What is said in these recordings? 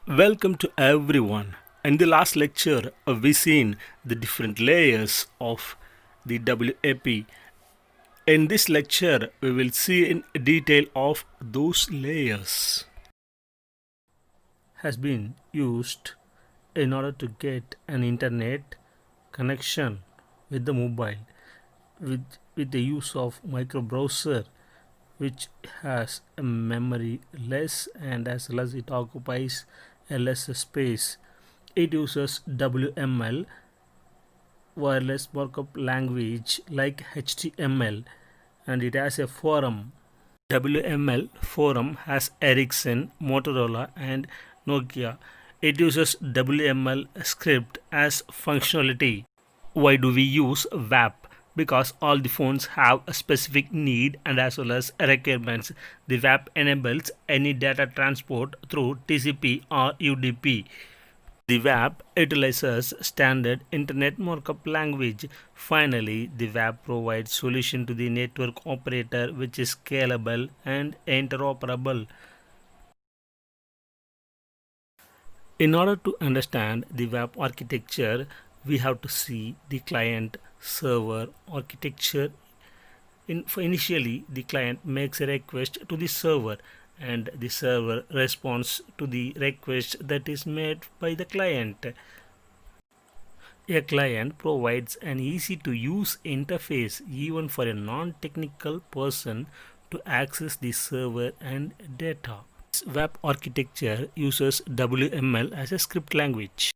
Welcome to everyone. In the last lecture, we seen the different layers of the WAP. In this lecture, we will see in detail of those layers. Has been used in order to get an internet connection with the mobile with the use of micro browser, which has a memory less and as well as it occupies a less space. It uses WML, wireless markup language like HTML, and it has a forum. WML forum has Ericsson, Motorola, and Nokia. It uses WML script as functionality. Why do we use WAP? Because all the phones have a specific need and as well as requirements. The WAP enables any data transport through TCP or UDP. The WAP utilizes standard Internet Markup language. Finally, the WAP provides solution to the network operator which is scalable and interoperable. In order to understand the WAP architecture, we have to see the client server architecture. Initially, the client makes a request to the server and the server responds to the request that is made by the client. A client provides an easy to use interface even for a non-technical person to access the server and data. This web architecture uses WML as a script language.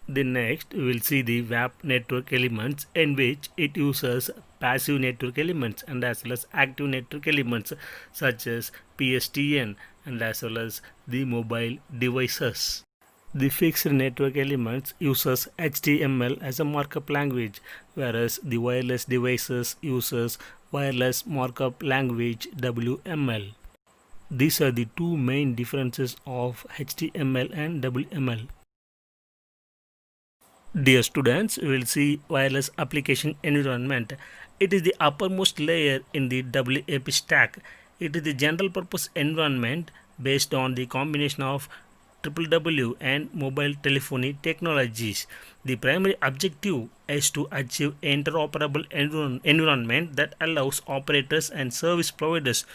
The next we will see the WAP network elements, in which it uses passive network elements and as well as active network elements such as PSTN and as well as the mobile devices. The fixed network elements uses HTML as a markup language, whereas the wireless devices uses wireless markup language WML. These are the two main differences of HTML and WML. Dear students, we will see wireless application environment. It is the uppermost layer in the WAP stack. It is the general purpose environment based on the combination of WWW and mobile telephony technologies. The primary objective is to achieve interoperable environment that allows operators and service providers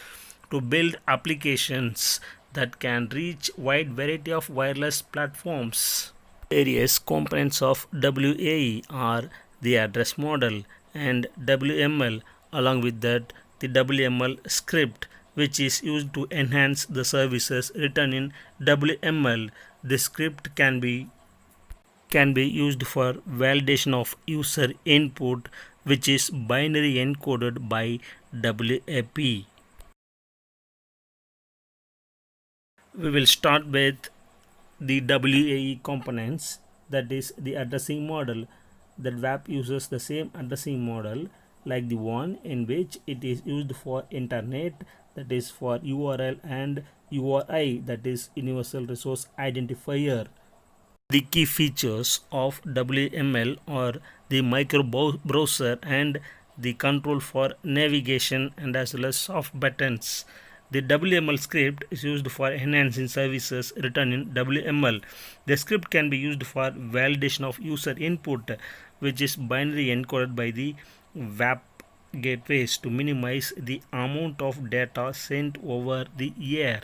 to build applications that can reach wide variety of wireless platforms. Various components of WAE are the address model and WML. Along with that, the WML script, which is used to enhance the services written in WML. The script can be used for validation of user input, which is binary encoded by WAP. We will start with the WAE components, that is the addressing model. That WAP uses the same addressing model like the one in which it is used for internet, that is for URL, and URI, that is universal resource identifier. The key features of WML are the micro browser and the control for navigation and as well as soft buttons. The WML script is used for enhancing services written in WML. The script can be used for validation of user input, which is binary encoded by the WAP gateways to minimize the amount of data sent over the air.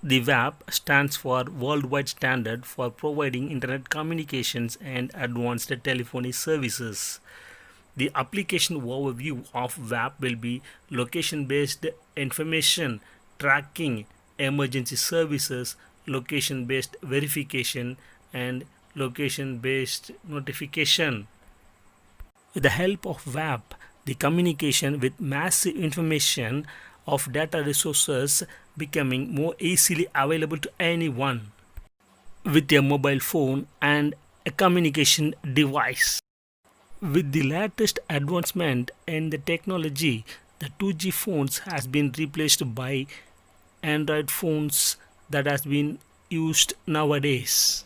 The WAP stands for Worldwide Standard for providing internet communications and advanced telephony services. The application overview of WAP will be location-based information, tracking, emergency services, location-based verification, and location-based notification. With the help of WAP, the communication with massive information of data resources becoming more easily available to anyone with a mobile phone and a communication device. With the latest advancement in the technology, the 2G phones has been replaced by Android phones that has been used nowadays.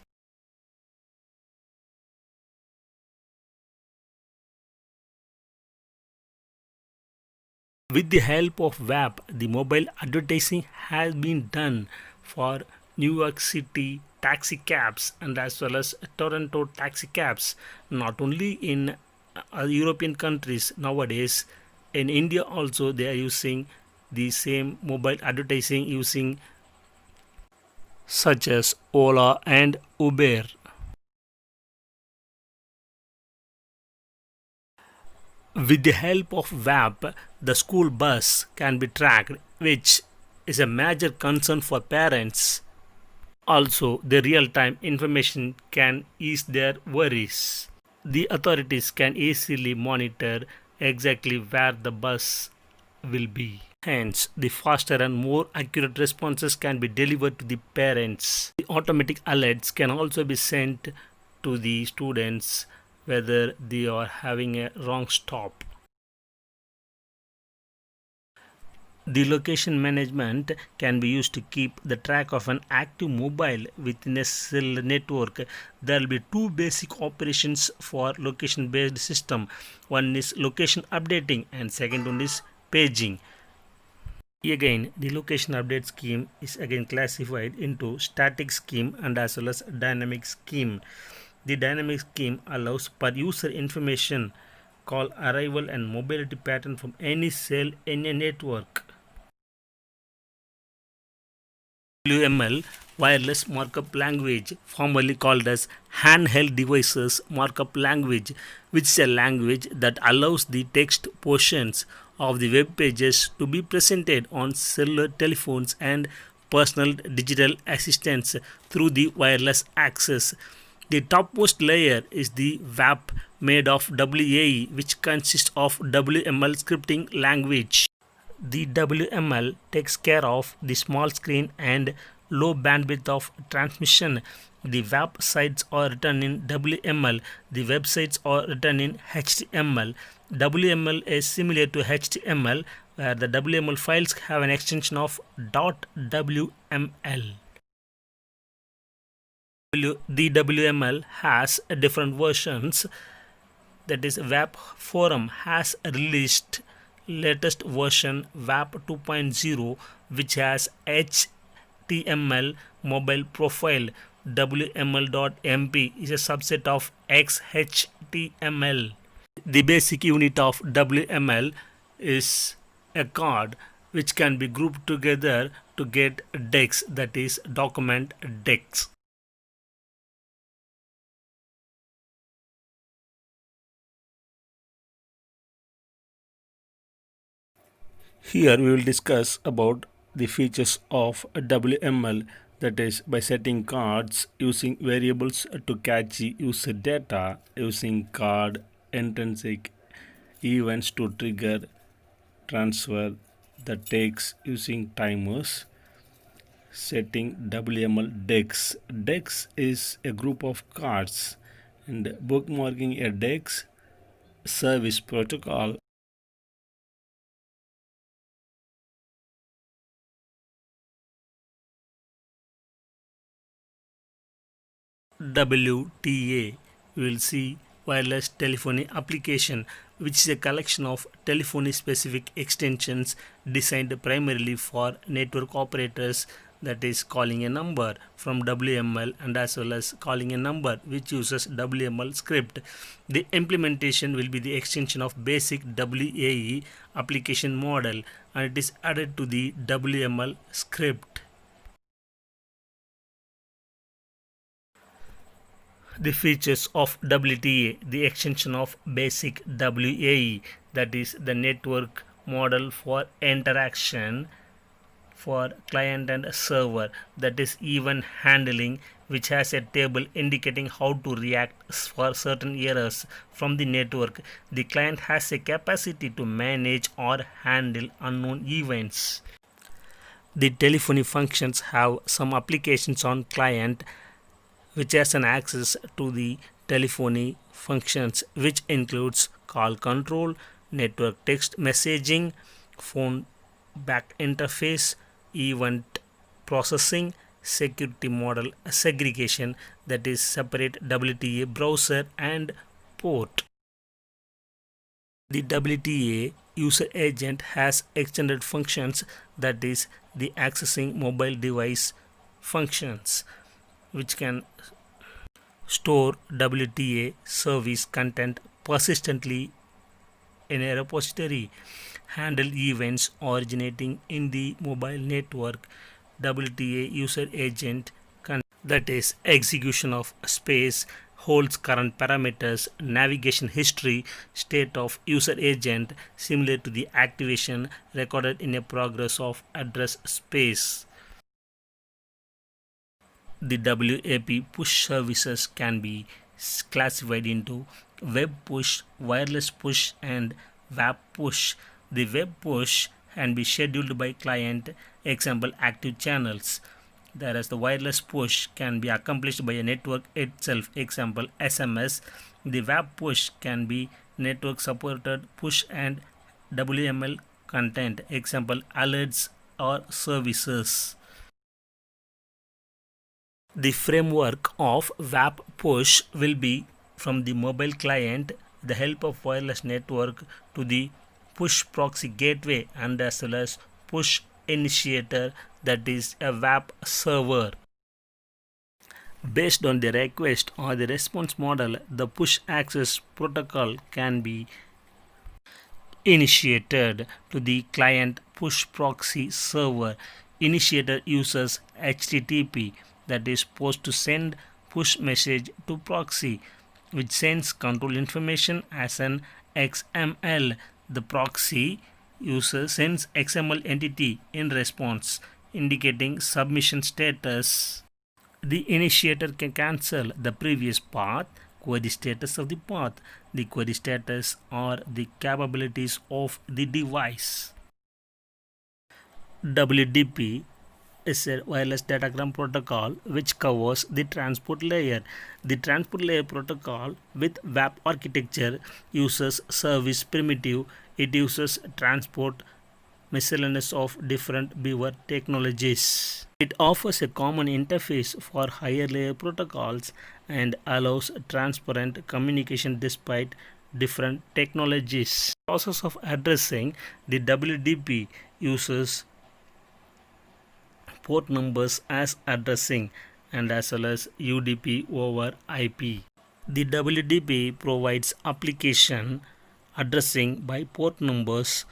With the help of web, the mobile advertising has been done for New York City taxi cabs and as well as Toronto taxi cabs, not only in European countries nowadays, in India also they are using the same mobile advertising using such as Ola and Uber. With the help of web, the school bus can be tracked, which is a major concern for parents. Also, the real time information can ease their worries. The authorities can easily monitor exactly where the bus will be. Hence, the faster and more accurate responses can be delivered to the parents. The automatic alerts can also be sent to the students whether they are having a wrong stop. The location management can be used to keep the track of an active mobile within a cell network. There will be two basic operations for location based system. One is location updating and second one is paging. Again, the location update scheme is again classified into static scheme and as well as dynamic scheme. The dynamic scheme allows per user information, call arrival and mobility pattern from any cell in a network. WML wireless markup language, formerly called as handheld devices markup language, which is a language that allows the text portions of the web pages to be presented on cellular telephones and personal digital assistants through the wireless access. The topmost layer is the WAP made of WAE, which consists of WML scripting language. The WML takes care of the small screen and low bandwidth of transmission. The websites are written in WML. The websites are written in HTML. WML is similar to HTML, where the WML files have an extension of .wml. The WML has different versions. That is, Web Forum has released latest version WAP 2.0, which has HTML mobile profile. WML.mp is a subset of XHTML. The basic unit of WML is a card which can be grouped together to get DEX, that is document DEX. Here we will discuss about the features of WML, that is by setting cards, using variables to catch user data, using card intrinsic events to trigger transfer that takes, using timers, setting WML DEX. DEX is a group of cards and bookmarking a DEX service protocol. WTA, we will see wireless telephony application, which is a collection of telephony specific extensions designed primarily for network operators, that is calling a number from WML and as well as calling a number which uses WML script. The implementation will be the extension of basic WAE application model and it is added to the WML script. The features of WTA, the extension of basic WAE, that is the network model for interaction for client and server, that is event handling, which has a table indicating how to react for certain errors from the network. The client has a capacity to manage or handle unknown events. The telephony functions have some applications on client which has an access to the telephony functions, which includes call control, network text messaging, phone back interface, event processing, security model segregation, that is separate WTA browser and port. The WTA user agent has extended functions, that is the accessing mobile device functions, which can store WTA service content persistently in a repository, handle events originating in the mobile network. WTA user agent, that is execution of space, holds current parameters, navigation history, state of user agent, similar to the activation recorded in a progress of address space. The WAP push services can be classified into web push, wireless push, and web push. The web push can be scheduled by client, example active channels, whereas the wireless push can be accomplished by a network itself, example SMS. The web push can be network supported push and WML content, example alerts or services. The framework of WAP push will be from the mobile client, the help of wireless network, to the push proxy gateway, and as well as push initiator, that is a WAP server. Based on the request or the response model, the push access protocol can be initiated to the client push proxy server. Initiator uses HTTP, that is post to send push message to proxy, which sends control information as an XML. The proxy user sends XML entity in response, indicating submission status. The initiator can cancel the previous path, query status of the path, the query status, or the capabilities of the device. WDP is a wireless datagram protocol which covers the transport layer. The transport layer protocol with WAP architecture uses service primitive. It uses transport miscellaneous of different beaver technologies. It offers a common interface for higher layer protocols and allows transparent communication despite different technologies. Process of addressing, the WDP uses port numbers as addressing and as well as UDP over IP. The WDP provides application addressing by port numbers,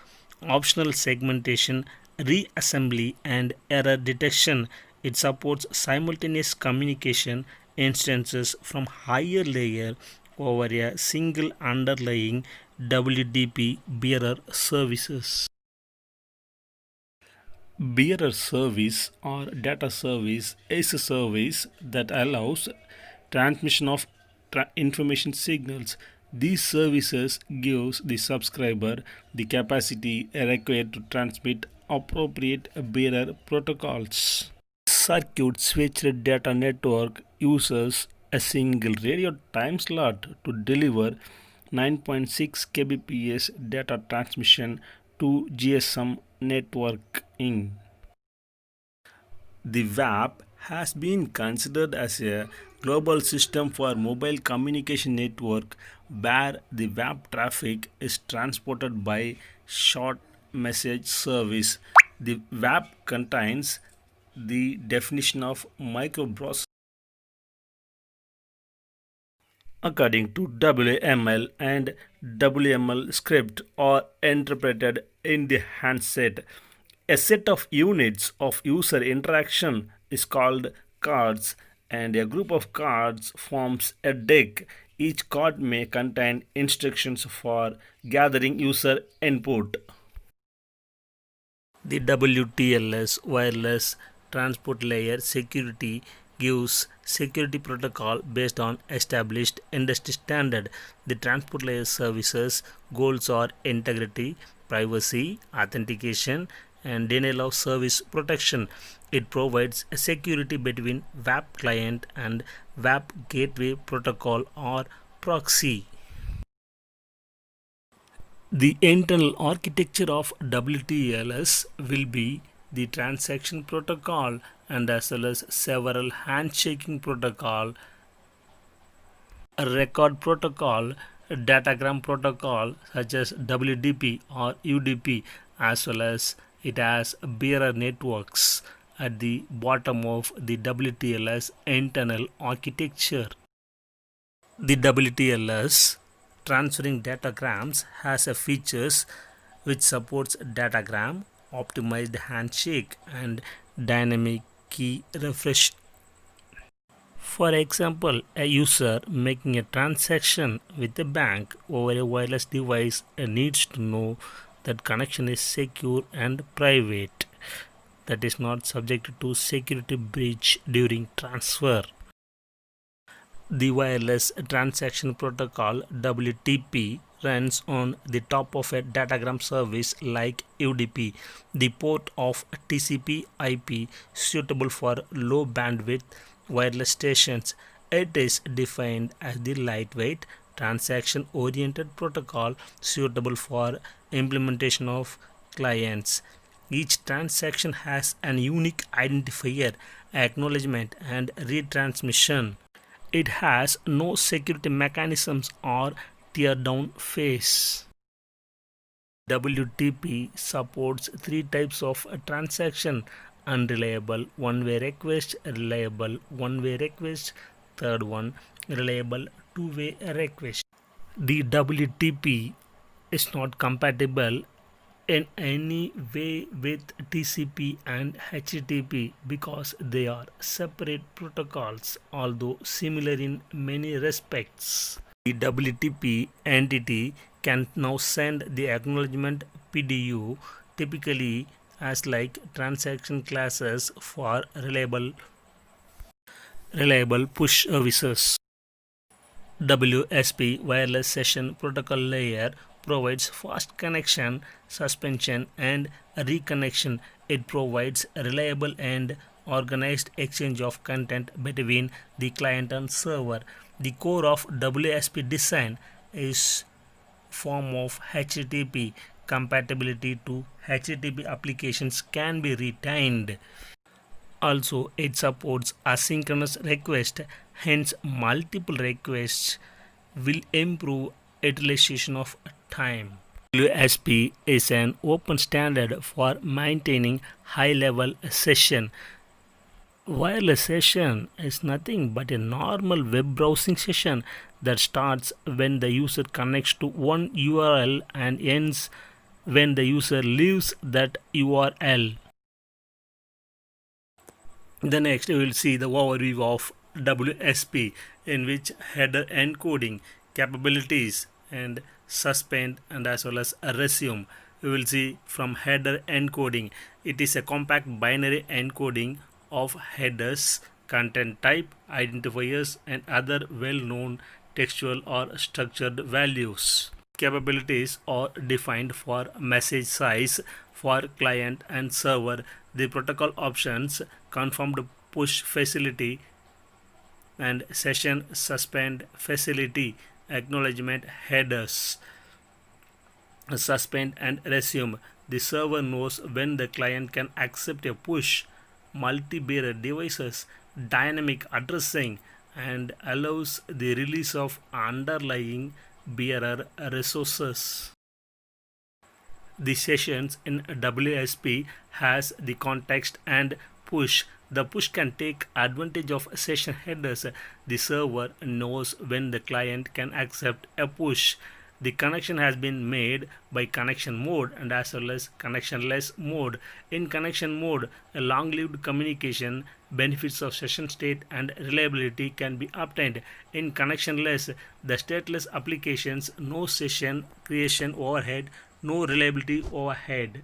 optional segmentation, reassembly, and error detection. It supports simultaneous communication instances from higher layer over a single underlying WDP bearer services. Bearer service or data service is a service that allows transmission of information signals. These services gives the subscriber the capacity required to transmit appropriate bearer protocols. Circuit switched data network uses a single radio time slot to deliver 9.6 kbps data transmission to GSM networking. The WAP has been considered as a global system for mobile communication network where the WAP traffic is transported by short message service. The WAP contains the definition of microprocessor according to WML, and WML script are interpreted in the handset. A set of units of user interaction is called cards, and a group of cards forms a deck. Each card may contain instructions for gathering user input. The WTLS wireless transport layer security gives security protocol based on established industry standard. The transport layer services goals are integrity, privacy, authentication, and denial of service protection. It provides a security between WAP client and WAP gateway protocol or proxy. The internal architecture of WTLS will be the transaction protocol and as well as several handshaking protocol, a record protocol, datagram protocol such as WDP or UDP, as well as it has bearer networks at the bottom of the WTLS internal architecture. The WTLS transferring datagrams has a features which supports datagram, optimized handshake, and dynamic key refresh. For example, a user making a transaction with a bank over a wireless device needs to know that connection is secure and private, that is not subject to security breach during transfer. The wireless transaction protocol WTP runs on the top of a datagram service like UDP. The port of TCP IP suitable for low bandwidth wireless stations. It is defined as the lightweight transaction oriented protocol suitable for implementation of clients. Each transaction has an unique identifier, acknowledgement, and retransmission. It has no security mechanisms or tear down phase. WTP supports three types of transaction: unreliable one-way request, reliable one-way request, third one reliable two-way request. The WTP is not compatible in any way with TCP and HTTP because they are separate protocols, although similar in many respects. The WTP entity can now send the acknowledgement PDU, typically as like transaction classes for reliable push services. WSP Wireless Session Protocol Layer provides fast connection, suspension, and reconnection. It provides a reliable and organized exchange of content between the client and server. The core of WSP design is form of HTTP. Compatibility to HTTP applications can be retained. Also, it supports asynchronous request, hence multiple requests will improve utilization of time. WSP is an open standard for maintaining high-level session. Wireless session is nothing but a normal web browsing session that starts when the user connects to one URL and ends when the user leaves that URL. The next we will see the overview of WSP, in which header encoding capabilities and suspend and as well as resume. We will see from header encoding. It is a compact binary encoding of headers, content type, identifiers, and other well-known textual or structured values. Capabilities are defined for message size for client and server. The protocol options: confirmed push facility and session suspend facility, acknowledgement headers, suspend and resume. The server knows when the client can accept a push, multi-bearer devices, dynamic addressing, and allows the release of underlying bearer resources. The sessions in WSP has the context and push. The push can take advantage of session headers. The server knows when the client can accept a push. The connection has been made by connection mode and as well as connectionless mode. In connection mode, a long-lived communication, benefits of session state and reliability can be obtained. In connectionless, the stateless applications, no session creation overhead, no reliability overhead.